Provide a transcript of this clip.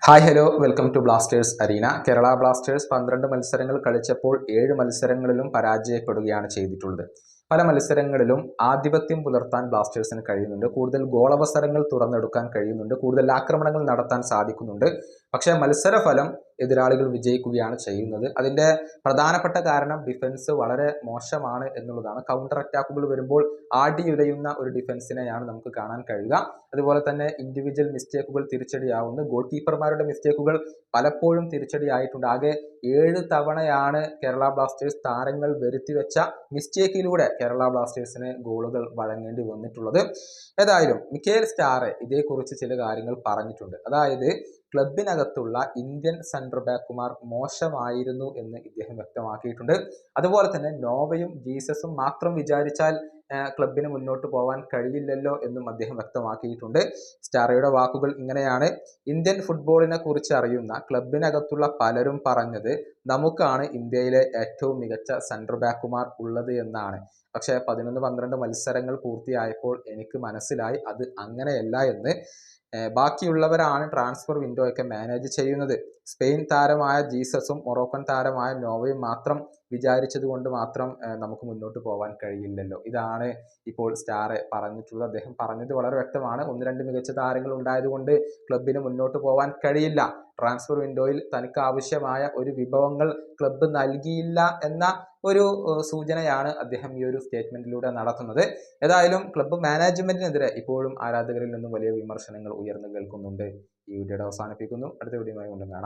Hi hello welcome to Blasters arena. Kerala Blasters 12 മത്സരങ്ങൾ കളിച്ചപ്പോൾ 7 മത്സരങ്ങളിലും പരാജയപ്പെടുകയാണ് ചെയ്തിട്ടുള്ളത്. പല മത്സരങ്ങളിലും ആധിപത്യം പുലർത്താൻ ബ്ലാസ്റ്റേഴ്സിന് കഴിയുന്നുണ്ട്, കൂടുതൽ ഗോളവസരങ്ങൾ തുറന്നെടുക്കാൻ കഴിയുന്നുണ്ട്, കൂടുതൽ ആക്രമണങ്ങൾ നടത്താൻ സാധിക്കുന്നുണ്ട്. പക്ഷേ മത്സരഫലം എതിരാളികൾ വിജയിക്കുകയാണ് ചെയ്യുന്നത്. അതിൻ്റെ പ്രധാനപ്പെട്ട കാരണം ഡിഫൻസ് വളരെ മോശമാണ് എന്നുള്ളതാണ്. കൗണ്ടർ അറ്റാക്കുകൾ വരുമ്പോൾ ആടിയുലയുന്ന ഒരു ഡിഫൻസിനെയാണ് നമുക്ക് കാണാൻ കഴിയുക. അതുപോലെ തന്നെ ഇൻഡിവിജ്വൽ മിസ്റ്റേക്കുകൾ തിരിച്ചടിയാവുന്നു. ഗോൾ കീപ്പർമാരുടെ മിസ്റ്റേക്കുകൾ പലപ്പോഴും തിരിച്ചടിയായിട്ടുണ്ട്. ആകെ 7 തവണയാണ് കേരള ബ്ലാസ്റ്റേഴ്സ് താരങ്ങൾ വരുത്തിവെച്ച മിസ്റ്റേക്കിലൂടെ കേരള ബ്ലാസ്റ്റേഴ്സിന് ഗോളുകൾ വഴങ്ങേണ്ടി വന്നിട്ടുള്ളത്. ഏതായാലും മിക്കേൽ സ്റ്റാറെ ഇതേക്കുറിച്ച് ചില കാര്യങ്ങൾ പറഞ്ഞിട്ടുണ്ട്. അതായത് ക്ലബിനകത്തുള്ള ഇന്ത്യൻ സെൻട്രൽ ബാക്കുമാർ മോശമായിരുന്നു എന്ന് ഇദ്ദേഹം വ്യക്തമാക്കിയിട്ടുണ്ട്. അതുപോലെ തന്നെ നോവയും ജീസസും മാത്രം വിചാരിച്ചാൽ ക്ലബിന് മുന്നോട്ട് പോകാൻ കഴിയില്ലല്ലോ എന്നും അദ്ദേഹം വ്യക്തമാക്കിയിട്ടുണ്ട്. സ്റ്റാറയുടെ വാക്കുകൾ ഇങ്ങനെയാണ്: ഇന്ത്യൻ ഫുട്ബോളിനെ കുറിച്ച് അറിയുന്ന ക്ലബിനകത്തുള്ള പലരും പറഞ്ഞത് നമുക്കാണ് ഇന്ത്യയിലെ ഏറ്റവും മികച്ച സെൻട്രൽ ബാക്കുമാർ ഉള്ളത് എന്നാണ്. പക്ഷേ 11-12 മത്സരങ്ങൾ പൂർത്തിയായപ്പോൾ എനിക്ക് മനസ്സിലായി അത് അങ്ങനെയല്ല എന്ന്. ബാക്കിയുള്ളവരാണ് ട്രാൻസ്ഫർ വിൻഡോയൊക്കെ മാനേജ് ചെയ്യുന്നത്. സ്പെയിൻ താരമായ ജീസസും മൊറോക്കൻ താരമായ നോവയും മാത്രം വിചാരിച്ചത് കൊണ്ട് മാത്രം നമുക്ക് മുന്നോട്ട് പോകാൻ കഴിയില്ലല്ലോ. ഇതാണ് ഇപ്പോൾ സ്റ്റാർ പറഞ്ഞിട്ടുള്ളത്. അദ്ദേഹം പറഞ്ഞത് വളരെ വ്യക്തമാണ്. 1-2 മികച്ച താരങ്ങൾ ഉണ്ടായതുകൊണ്ട് ക്ലബിന് മുന്നോട്ട് പോകാൻ കഴിയില്ല. ട്രാൻസ്ഫർ വിൻഡോയിൽ തനിക്ക് ആവശ്യമായ ഒരു വിഭവങ്ങൾ ക്ലബ്ബ് നൽകിയില്ല എന്ന ഒരു സൂചനയാണ് അദ്ദേഹം ഈ ഒരു സ്റ്റേറ്റ്മെന്റിലൂടെ നടത്തുന്നത്. ഏതായാലും ക്ലബ്ബ് മാനേജ്മെന്റിനെതിരെ ഇപ്പോഴും ആരാധകരിൽ നിന്നും വലിയ വിമർശനങ്ങൾ ഉയർന്നു കേൾക്കുന്നുണ്ട്. ഈ വീഡിയോയുടെ അവസാനിപ്പിക്കുന്നു. അടുത്ത വീഡിയോയുമായി വീണ്ടും കാണാം.